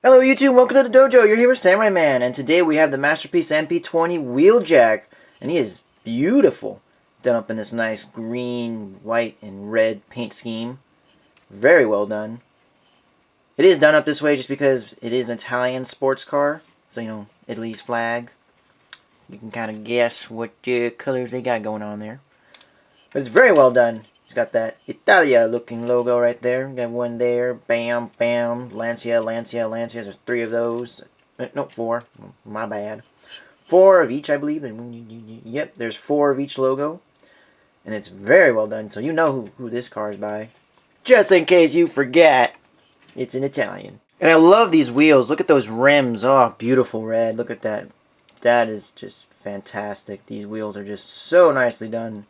Hello YouTube, welcome to the dojo. You're here with Samurai Man, and today we have the Masterpiece MP20 Wheeljack, and he is beautiful. Done up in this nice green, white, and red paint scheme. Very well done. It is done up this way just because it is an Italian sports car, so you know, Italy's flag. You can kind of guess what colors they got going on there. But it's very well done. It's got that Italia looking logo right there. Got one there. Bam, bam. Lancia, Lancia, Lancia. There's 3 of those. No, 4. My bad. 4 of each, I believe. Yep, there's 4 of each logo. And it's very well done. So you know who this car is by. Just in case you forget, it's in Italian. And I love these wheels. Look at those rims. Oh, beautiful red. Look at that. That is just fantastic. These wheels are just so nicely done.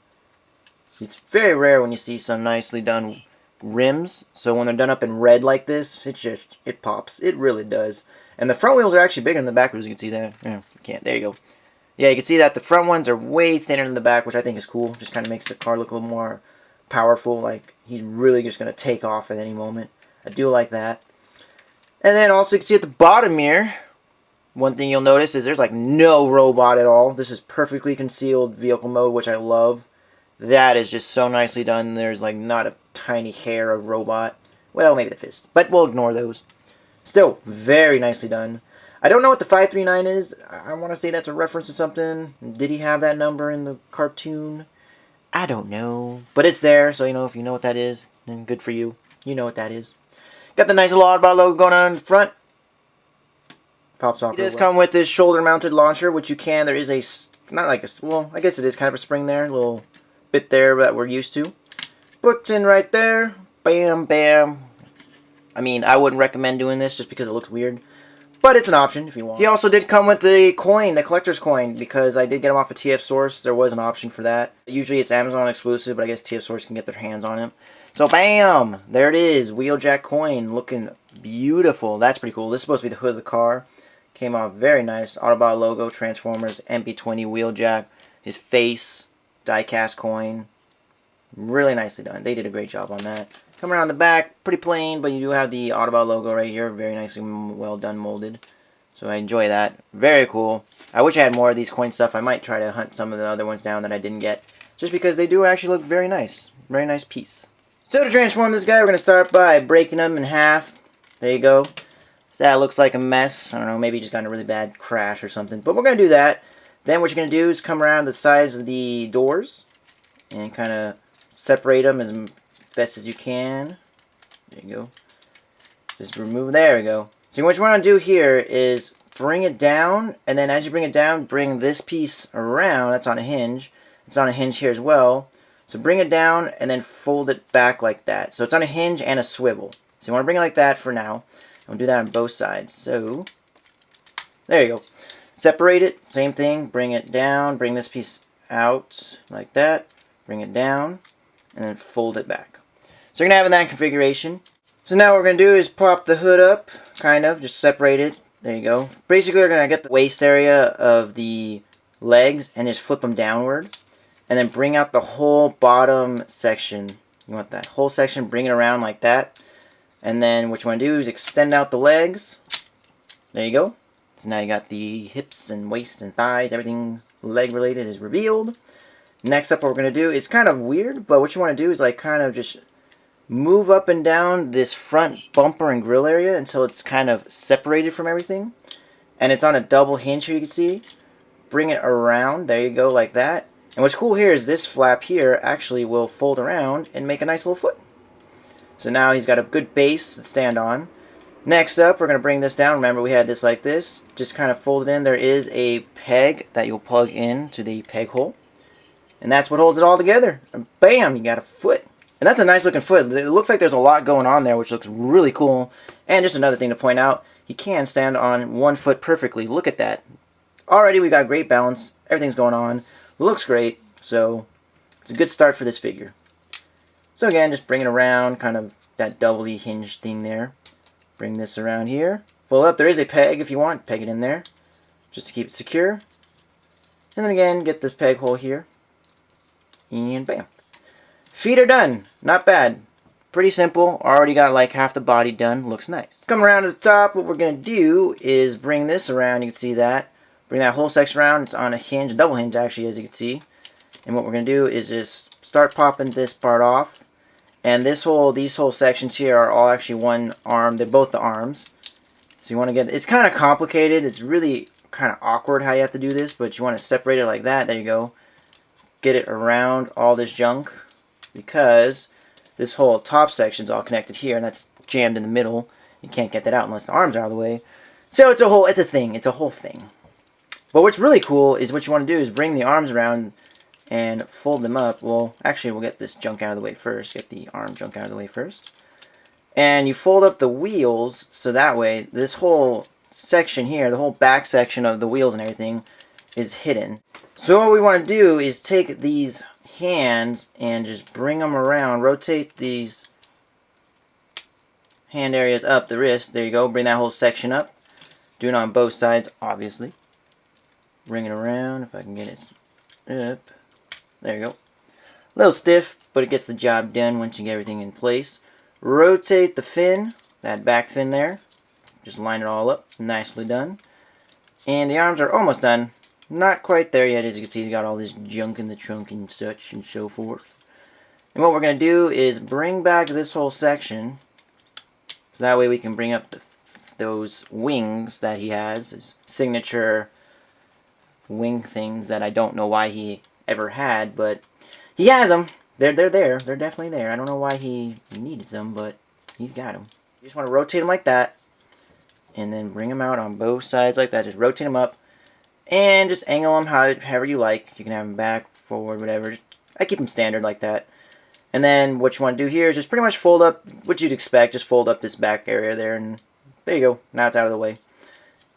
It's very rare when you see some nicely done rims. So when they're done up in red like this, it pops. It really does. And the front wheels are actually bigger than the back wheels. You can see that. Yeah, you can't. There you go. Yeah, you can see that the front ones are way thinner than the back, which I think is cool. Just kind of makes the car look a little more powerful. Like he's really just going to take off at any moment. I do like that. And then also you can see at the bottom here, one thing you'll notice is there's like no robot at all. This is perfectly concealed vehicle mode, which I love. That is just so nicely done. There's like not a tiny hair of robot. Well, maybe the fist, but we'll ignore those. Still, very nicely done. I don't know what the 539 is. I want to say that's a reference to something. Did he have that number in the cartoon? I don't know. But it's there, so you know, if you know what that is, then good for you. You know what that is. Got the nice little Oddball logo going on in the front. Pops off. It does come with this shoulder-mounted launcher, which you can. There is a, not like a, well, I guess it is kind of a spring there. A little bit there that we're used to. Booked in right there. Bam, bam. I mean, I wouldn't recommend doing this just because it looks weird. But it's an option if you want. He also did come with the coin, the collector's coin, because I did get him off of TF Source. There was an option for that. Usually it's Amazon exclusive, but I guess TF Source can get their hands on it. So bam! There it is. Wheeljack coin looking beautiful. That's pretty cool. This is supposed to be the hood of the car. Came out very nice. Autobot logo, Transformers, MP20 Wheeljack. His face. Die-cast coin. Really nicely done. They did a great job on that. Come around the back, pretty plain, but you do have the Autobot logo right here. Very nicely well done molded. So I enjoy that. Very cool. I wish I had more of these coin stuff. I might try to hunt some of the other ones down that I didn't get. Just because they do actually look very nice. Very nice piece. So to transform this guy, we're going to start by breaking him in half. There you go. That looks like a mess. I don't know, maybe he just got in a really bad crash or something. But we're going to do that. Then what you're going to do is come around the sides of the doors and kind of separate them as best as you can. There you go. Just remove, there we go. So what you want to do here is bring it down, and then as you bring it down, bring this piece around. That's on a hinge. It's on a hinge here as well. So bring it down and then fold it back like that. So it's on a hinge and a swivel. So you want to bring it like that for now. I'll do that on both sides. So there you go. Separate it, same thing, bring it down, bring this piece out like that, bring it down, and then fold it back. So you're going to have it in that configuration. So now what we're going to do is pop the hood up, kind of, just separate it. There you go. Basically we're going to get the waist area of the legs and just flip them downward. And then bring out the whole bottom section. You want that whole section, bring it around like that. And then what you want to do is extend out the legs. There you go. So now you got the hips and waist and thighs, everything leg related is revealed. Next up what we're going to do is kind of weird, but what you want to do is like kind of just move up and down this front bumper and grill area until it's kind of separated from everything. And it's on a double hinge here, you can see. Bring it around, there you go, like that. And what's cool here is this flap here actually will fold around and make a nice little foot. So now he's got a good base to stand on. Next up, we're going to bring this down. Remember, we had this like this. Just kind of fold it in. There is a peg that you'll plug into the peg hole. And that's what holds it all together. And bam, you got a foot. And that's a nice looking foot. It looks like there's a lot going on there, which looks really cool. And just another thing to point out, he can stand on one foot perfectly. Look at that. Already we got great balance. Everything's going on. Looks great. So it's a good start for this figure. So again, just bring it around, kind of that doubly hinged thing there. Bring this around here. Fold up. There is a peg if you want. Peg it in there. Just to keep it secure. And then again, get this peg hole here. And bam. Feet are done. Not bad. pretty simple. Already got like half the body done. Looks nice. Come around to the top. What we're going to do is bring this around. You can see that. Bring that whole section around. It's on a hinge, a double hinge actually, as you can see. And what we're going to do is just start popping this part off. And these whole sections here are all actually one arm. They're both the arms. So you want to get, it's kind of complicated. It's really kind of awkward how you have to do this, but you want to separate it like that. There you go. Get it around all this junk, because this whole top section is all connected here, and that's jammed in the middle. You can't get that out unless the arms are out of the way. So it's a whole thing. But what's really cool is what you want to do is bring the arms around and fold them up. Well, actually, we'll get this junk out of the way first. Get the arm junk out of the way first. And you fold up the wheels, so that way this whole section here, the whole back section of the wheels and everything, is hidden. So what we want to do is take these hands and just bring them around. Rotate these hand areas up the wrist. There you go. Bring that whole section up. Do it on both sides, obviously. Bring it around, if I can get it up. There you go. A little stiff, but it gets the job done once you get everything in place. Rotate the fin, that back fin there. Just line it all up. Nicely done. And the arms are almost done. Not quite there yet, as you can see. You got all this junk in the trunk and such and so forth. And what we're going to do is bring back this whole section. So that way we can bring up those wings that he has. His signature wing things that I don't know why he ever had, but he has them. They're there. They're definitely there. I don't know why he needed them, but he's got them. You just want to rotate them like that, and then bring them out on both sides like that. Just rotate them up, and just angle them however you like. You can have them back, forward, whatever. I keep them standard like that. And then what you want to do here is just pretty much fold up what you'd expect. Just fold up this back area there, and there you go. Now it's out of the way.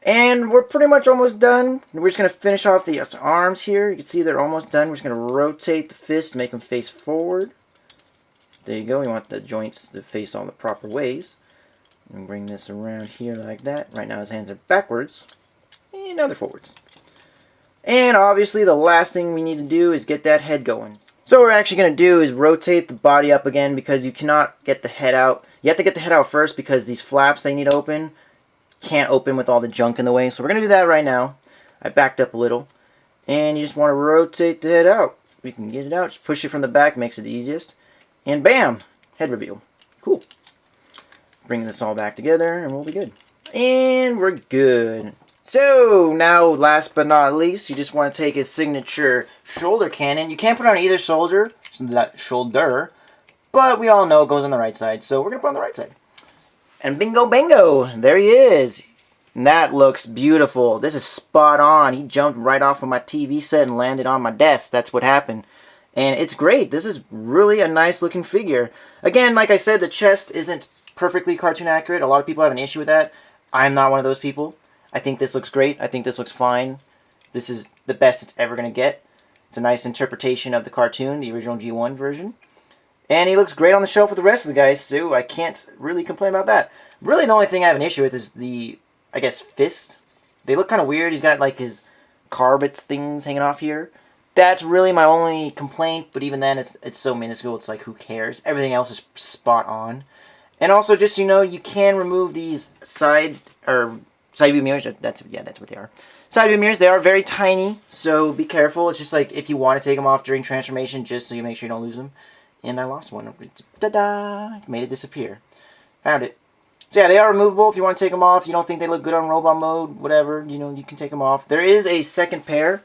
And we're pretty much almost done. We're just going to finish off the arms here. You can see they're almost done. We're just going to rotate the fists, make them face forward. There you go. You want the joints to face all the proper ways. And bring this around here like that. Right now his hands are backwards. And now they're forwards. And obviously the last thing we need to do is get that head going. So what we're actually going to do is rotate the body up again, because you cannot get the head out. You have to get the head out first, because these flaps they need to open can't open with all the junk in the way. So we're going to do that right now. I backed up a little. And you just want to rotate the head out. We can get it out. Just push it from the back. Makes it the easiest. And bam! Head reveal. Cool. Bring this all back together and we'll be good. And we're good. So now, last but not least, you just want to take his signature shoulder cannon. You can't put it on either shoulder, but we all know it goes on the right side. So we're going to put it on the right side. And bingo bango, there he is. And that looks beautiful. This is spot on. He jumped right off of my TV set and landed on my desk. That's what happened. And it's great. This is really a nice looking figure. Again, like I said, the chest isn't perfectly cartoon accurate. A lot of people have an issue with that. I'm not one of those people. I think this looks great. I think this looks fine. This is the best it's ever going to get. It's a nice interpretation of the cartoon, the original G1 version. And he looks great on the shelf with the rest of the guys, so I can't really complain about that. Really, the only thing I have an issue with is the, I guess, fists. They look kind of weird. He's got, like, his carbets things hanging off here. That's really my only complaint, but even then, it's so minuscule, it's like, who cares? Everything else is spot on. And also, just so you know, you can remove these side view mirrors. That's what they are. Side view mirrors, they are very tiny, so be careful. It's just like, if you want to take them off during transformation, just so you make sure you don't lose them. And I lost one. Ta-da! Made it disappear. Found it. So yeah, they are removable if you want to take them off. You don't think they look good on robot mode, whatever, you know, you can take them off. There is a second pair.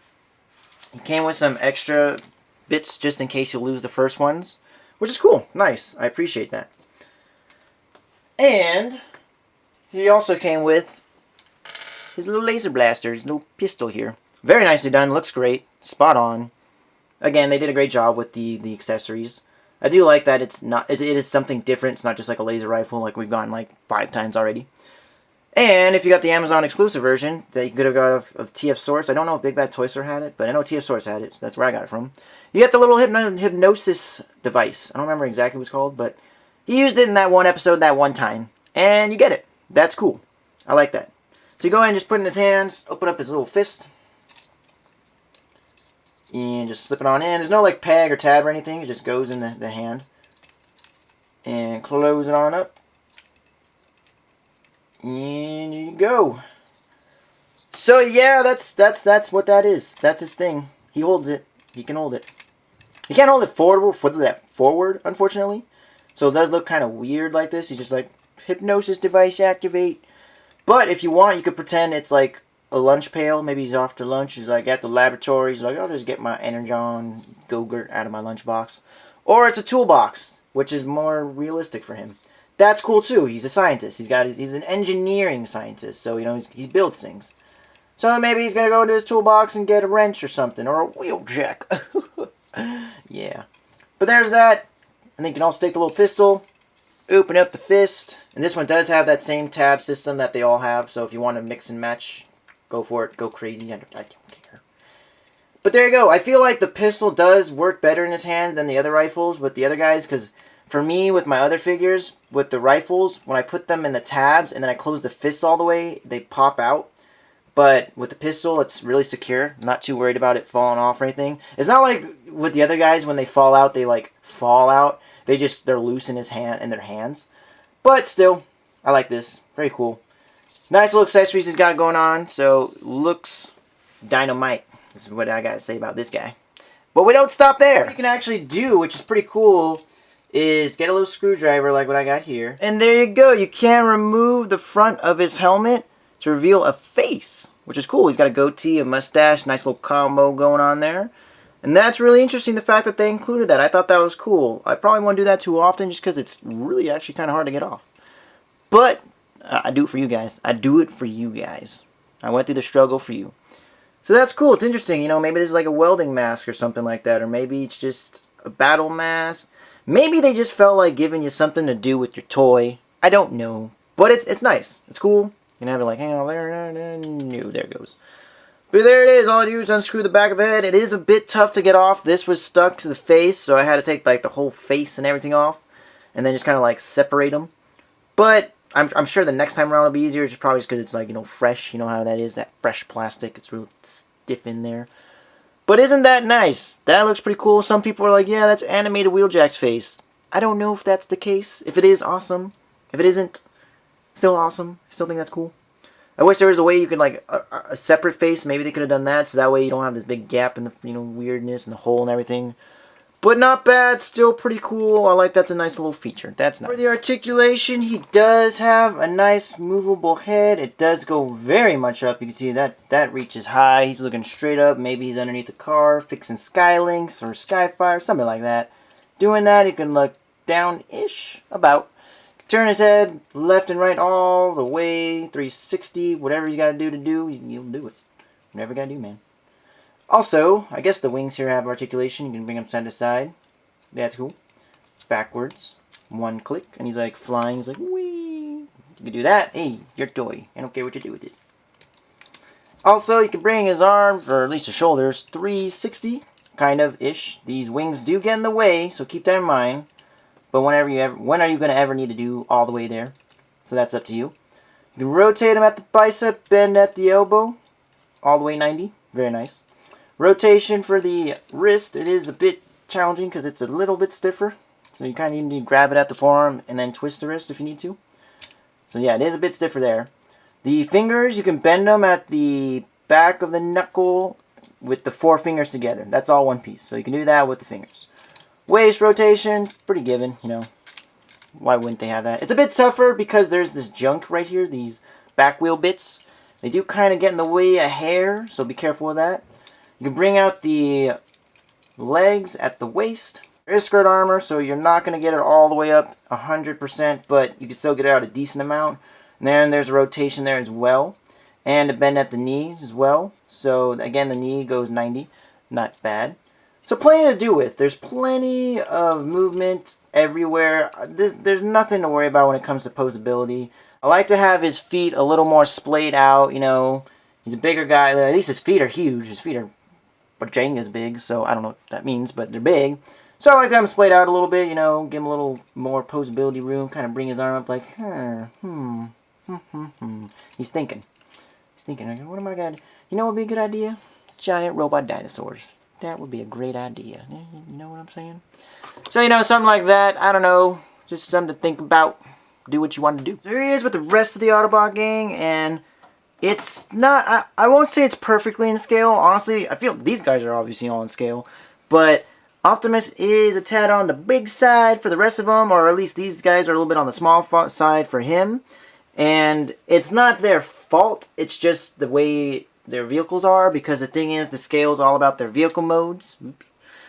It came with some extra bits just in case you lose the first ones, which is cool. Nice. I appreciate that. And he also came with his little laser blaster, his little pistol here. Very nicely done. Looks great. Spot on. Again, they did a great job with the accessories. I do like that it is something different. It's not just like a laser rifle like we've gotten like 5 times already. And if you got the Amazon exclusive version that you could have got of TF Source, I don't know if Big Bad Toy Store had it, but I know TF Source had it, so that's where I got it from. You get the little hypnosis device. I don't remember exactly what it's called, but he used it in that one episode that one time. And you get it. That's cool. I like that. So you go ahead and just put it in his hands, open up his little fist, and just slip it on in. There's no like peg or tab or anything. It just goes in the hand. And and close it on up. And there you go. So yeah, that's what that is. That's his thing. He holds it. He can hold it. He can't hold it forward, unfortunately. So it does look kind of weird like this. He's just like, hypnosis device activate. But if you want, you could pretend it's like a lunch pail. Maybe he's off to lunch. He's like at the laboratory. He's like, I'll just get my Energon Go-Gurt out of my lunchbox. Or it's a toolbox, which is more realistic for him. That's cool too. He's a scientist. He's an engineering scientist. So, you know, he builds things. So maybe he's going to go into his toolbox and get a wrench or something. Or a Wheeljack. Yeah. But there's that. And then you can also take the little pistol. Open up the fist. And this one does have that same tab system that they all have. So if you want to mix and match, go for it. Go crazy. I don't care. But there you go. I feel like the pistol does work better in his hand than the other rifles with the other guys. Because for me, with my other figures, with the rifles, when I put them in the tabs and then I close the fist all the way, they pop out. But with the pistol, it's really secure. I'm not too worried about it falling off or anything. It's not like with the other guys, when they fall out, they like fall out. They're loose in their hands. But still, I like this. Very cool. Nice little accessories he's got going on. So, looks dynamite. This is what I got to say about this guy. But we don't stop there. What you can actually do, which is pretty cool, is get a little screwdriver like what I got here. And there you go. You can remove the front of his helmet to reveal a face, which is cool. He's got a goatee, a mustache, nice little combo going on there. And that's really interesting, the fact that they included that. I thought that was cool. I probably won't do that too often just because it's really actually kind of hard to get off. But I do it for you guys. I do it for you guys. I went through the struggle for you. So that's cool. It's interesting. You know, maybe this is like a welding mask or something like that. Or maybe it's just a battle mask. Maybe they just felt like giving you something to do with your toy. I don't know. But it's nice. It's cool. You can have it like, hang on there. No, there it goes. But there it is. All I do is unscrew the back of the head. It is a bit tough to get off. This was stuck to the face, so I had to take like the whole face and everything off. And then just kind of like separate them. But I'm sure the next time around it'll be easier. It's probably just because it's like, you know, fresh. You know how that is. That fresh plastic. It's real stiff in there. But isn't that nice? That looks pretty cool. Some people are like, yeah, that's animated Wheeljack's face. I don't know if that's the case. If it is, awesome. If it isn't, still awesome. Still think that's cool. I wish there was a way you could, like, a separate face. Maybe they could have done that, so that way you don't have this big gap in the, you know, weirdness and the hole and everything. But not bad. Still pretty cool. I like that's a nice little feature. That's nice. For the articulation, he does have a nice movable head. It does go very much up. You can see that reaches high. He's looking straight up. Maybe he's underneath the car, fixing Skylinks or Skyfire, something like that. Doing that, he can look down-ish, about. Turn his head left and right all the way, 360, whatever he's got to do, he'll do it. Whatever you got to do, man. Also, I guess the wings here have articulation. You can bring them side to side. That's cool. Backwards. One click, and he's like flying. He's like, whee. You can do that. Hey, your toy. I don't care what you do with it. Also, you can bring his arms, or at least his shoulders, 360, kind of-ish. These wings do get in the way, so keep that in mind. But when are you going to ever need to do all the way there? So that's up to you. You can rotate them at the bicep, bend at the elbow, all the way 90. Very nice. Rotation for the wrist, it is a bit challenging because it's a little bit stiffer. So you kind of need to grab it at the forearm and then twist the wrist if you need to. So yeah, it is a bit stiffer there. The fingers, you can bend them at the back of the knuckle with the 4 fingers together. That's all one piece. So you can do that with the fingers. Waist rotation, pretty given, you know. Why wouldn't they have that? It's a bit tougher because there's this junk right here, these back wheel bits. They do kind of get in the way a hair, so be careful with that. You can bring out the legs at the waist. There is skirt armor, so you're not going to get it all the way up 100%, but you can still get out a decent amount. And then there's a rotation there as well. And a bend at the knee as well. So again, the knee goes 90. Not bad. So plenty to do with. There's plenty of movement everywhere. There's nothing to worry about when it comes to posability. I like to have his feet a little more splayed out, you know. He's a bigger guy. At least his feet are huge. His feet are Jenga's big, so I don't know what that means, but they're big. So I like to have him splayed out a little bit, you know, give him a little more posability room, kind of bring his arm up like, He's thinking. He's thinking, what am I going to... You know what would be a good idea? Giant robot dinosaurs. That would be a great idea. You know what I'm saying? So, you know, something like that. I don't know. just something to think about. Do what you want to do. So here he is with the rest of the Autobot gang, and it's not, I won't say it's perfectly in scale. Honestly, I feel these guys are obviously all in scale, but Optimus is a tad on the big side for the rest of them, or at least these guys are a little bit on the small side for him. And it's not their fault, it's just the way their vehicles are, because the thing is, the scale is all about their vehicle modes.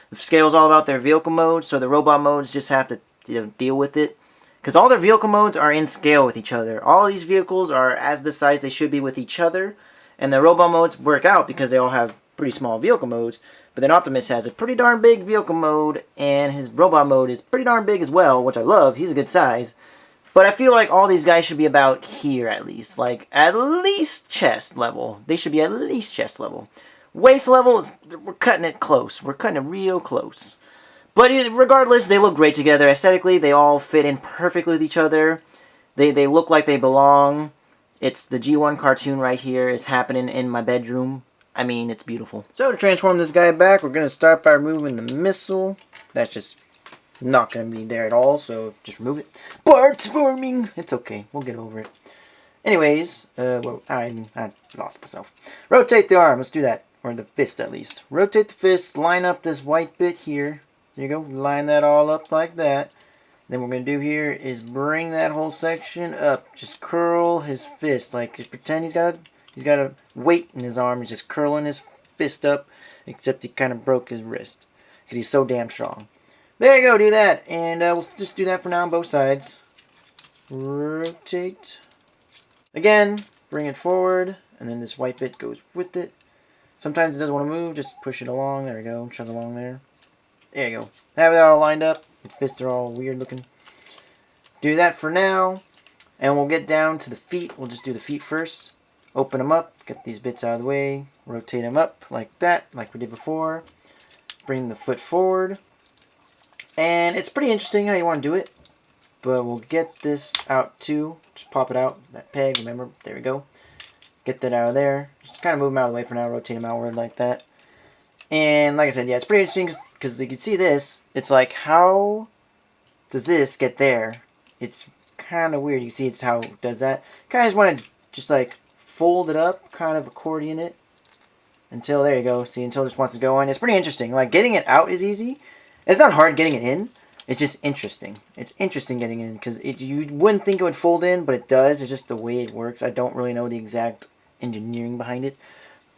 The scale is all about their vehicle modes, so the robot modes just have to deal with it. Because all their vehicle modes are in scale with each other. All these vehicles are as the size they should be with each other. And the robot modes work out because they all have pretty small vehicle modes. But then Optimus has a pretty darn big vehicle mode, and his robot mode is pretty darn big as well, which I love. He's a good size. But I feel like all these guys should be about here at least. Like, at least chest level. They should be at least chest level. Waist level, we're cutting it close. We're cutting it real close. But regardless, they look great together. Aesthetically, they all fit in perfectly with each other. They look like they belong. It's the G1 cartoon right here. It's happening in my bedroom. I mean, it's beautiful. So to transform this guy back, we're going to start by removing the missile. That's just not going to be there at all, so just remove it. Parts forming! It's okay. We'll get over it. Anyways, well, I lost myself. Rotate the arm. Let's do that. Or the fist, at least. Rotate the fist. Line up this white bit here. There you go. Line that all up like that. Then what we're going to do here is bring that whole section up. Just curl his fist. Like, just pretend he's got a weight in his arm. He's just curling his fist up. Except he kind of broke his wrist. Because he's so damn strong. There you go. Do that. And we'll just do that for now on both sides. Rotate. Again, bring it forward. And then this white bit goes with it. Sometimes it doesn't want to move. Just push it along. There we go. Chug along there. There you go. Have it all lined up. The fists are all weird looking. Do that for now. And we'll get down to the feet. We'll just do the feet first. Open them up. Get these bits out of the way. Rotate them up like that. Like we did before. Bring the foot forward. And it's pretty interesting how you want to do it. But we'll get this out too. Just pop it out. That peg, remember. There we go. Get that out of there. Just kind of move them out of the way for now. Rotate them outward like that. And like I said, yeah, it's pretty interesting because you can see this. It's like, how does this get there? It's kind of weird. You see it's how it does that. Kind of just want to just like fold it up, kind of accordion it. Until, there you go. See, until it just wants to go in. It's pretty interesting. Like, getting it out is easy. It's not hard getting it in. It's just interesting. It's interesting getting in because you wouldn't think it would fold in, but it does. It's just the way it works. I don't really know the exact engineering behind it.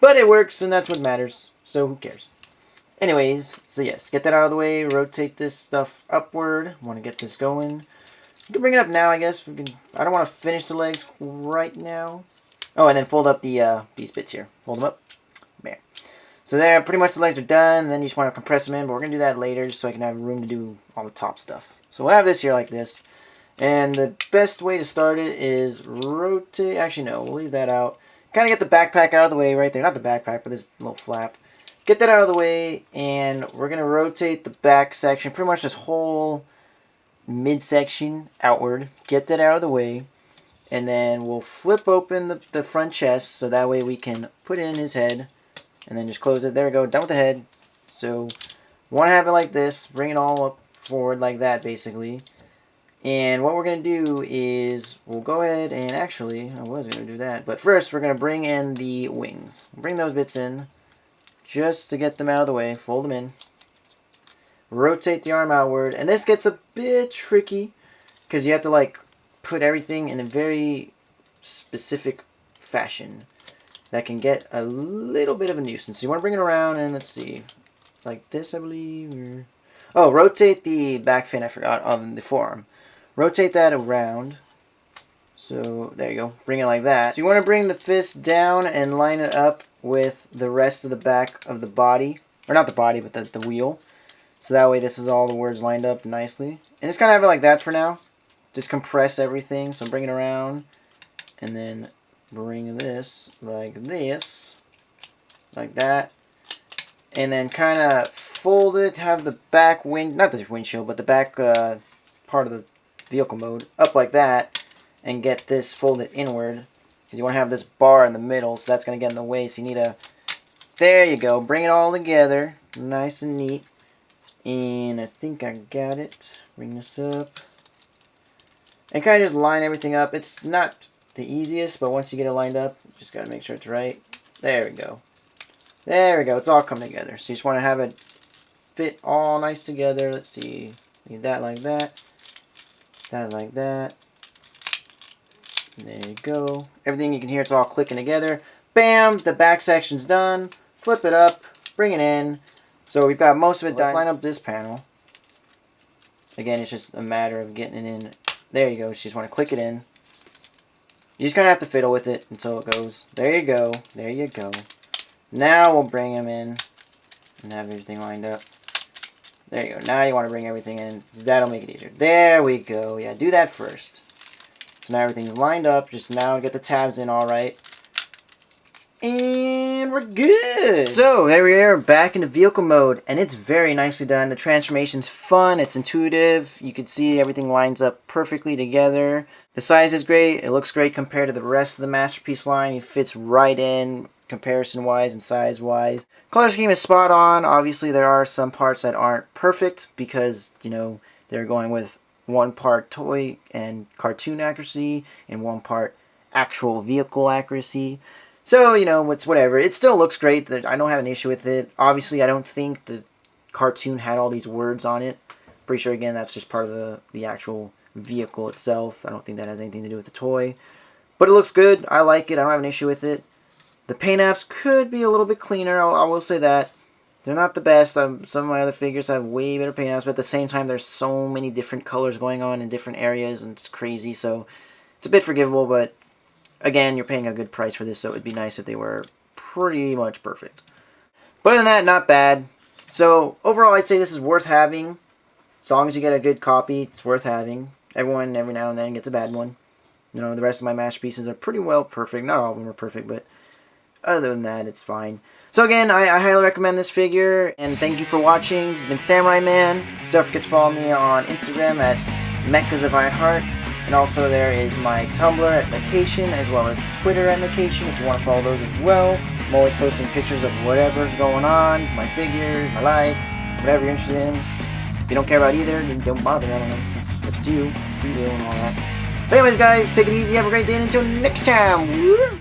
But it works, and that's what matters. So who cares? Anyways, so yes, get that out of the way. Rotate this stuff upward. Want to get this going. You can bring it up now, I guess. We can. I don't want to finish the legs right now. Oh, and then fold up the these bits here. Fold them up. There. So there, pretty much the legs are done. Then you just want to compress them in, but we're going to do that later just so I can have room to do all the top stuff. So we'll have this here like this. And the best way to start it is rotate. Actually, no, we'll leave that out. Kind of get the backpack out of the way right there. Not the backpack, but this little flap. Get that out of the way, and we're going to rotate the back section, pretty much this whole midsection outward. Get that out of the way, and then we'll flip open the front chest, so that way we can put in his head, and then just close it. There we go, done with the head. So, want to have it like this, bring it all up forward like that, basically. And what we're going to do is, we'll go ahead and actually, I was going to do that, but first we're going to bring in the wings. Bring those bits in, just to get them out of the way. Fold them in. Rotate the arm outward, and this gets a bit tricky, because you have to like put everything in a very specific fashion. That can get a little bit of a nuisance. So you want to bring it around, and let's see, like this I believe, or... Oh, rotate the back fin, I forgot, on the forearm. Rotate that around. So, there you go. Bring it like that. So you want to bring the fist down and line it up with the rest of the back of the body. Or not the body, but the wheel. So that way this is all the words lined up nicely. And just kind of have it like that for now. Just compress everything. So bring it around. And then bring this like this. Like that. And then kind of fold it. Have the back not the windshield, but the back part of the vehicle mode up like that, and get this folded inward because you want to have this bar in the middle, so that's going to get in the way, so you need a, there you go, bring it all together nice and neat. And I think I got it. Bring this up And kind of just line everything up. It's not the easiest, but once you get it lined up, you just got to make sure it's right. There we go. There we go. It's all come together. So you just want to have it fit all nice together. Let's see. Need that like that. That like that. There you go. Everything you can hear, it's all clicking together. Bam! The back section's done. Flip it up. Bring it in. So we've got most of it done. Let's line up this panel. Again, it's just a matter of getting it in. There you go. You just want to click it in. You just kind of have to fiddle with it until it goes. There you go. There you go. Now we'll bring them in and have everything lined up. There you go. Now you want to bring everything in. That'll make it easier. There we go. Yeah, do that first. So now everything's lined up. Just now get the tabs in all right. And we're good. So there we are, back into vehicle mode, and it's very nicely done. The transformation's fun, it's intuitive. You can see everything lines up perfectly together. The size is great. It looks great compared to the rest of the Masterpiece line. It fits right in comparison-wise and size-wise. Color scheme is spot on. Obviously, there are some parts that aren't perfect because, you know, they're going with one part toy and cartoon accuracy and one part actual vehicle accuracy. So, you know, it's whatever. It still looks great. I don't have an issue with it. Obviously, I don't think the cartoon had all these words on it. Pretty sure, again, that's just part of the actual vehicle itself. I don't think that has anything to do with the toy. But it looks good. I like it. I don't have an issue with it. The paint apps could be a little bit cleaner. I will say that. They're not the best. Some of my other figures have way better paint apps. But at the same time, there's so many different colors going on in different areas. And it's crazy. So it's a bit forgivable, but again, you're paying a good price for this, so it would be nice if they were pretty much perfect. But other than that, not bad. So overall, I'd say this is worth having. As long as you get a good copy, it's worth having. Everyone, every now and then, gets a bad one. You know, the rest of my Masterpieces are pretty well perfect. Not all of them are perfect, but other than that, it's fine. So again, I highly recommend this figure, and thank you for watching. This has been Samurai Man. Don't forget to follow me on Instagram at Mechas of Ironheart. And also there is my Tumblr at Vacation, as well as Twitter at Vacation, if you want to follow those as well. I'm always posting pictures of whatever's going on, my figures, my life, whatever you're interested in. If you don't care about either, then don't bother. I don't know. It's you, free will and all that. But anyways, guys, take it easy, have a great day, and until next time. Woo!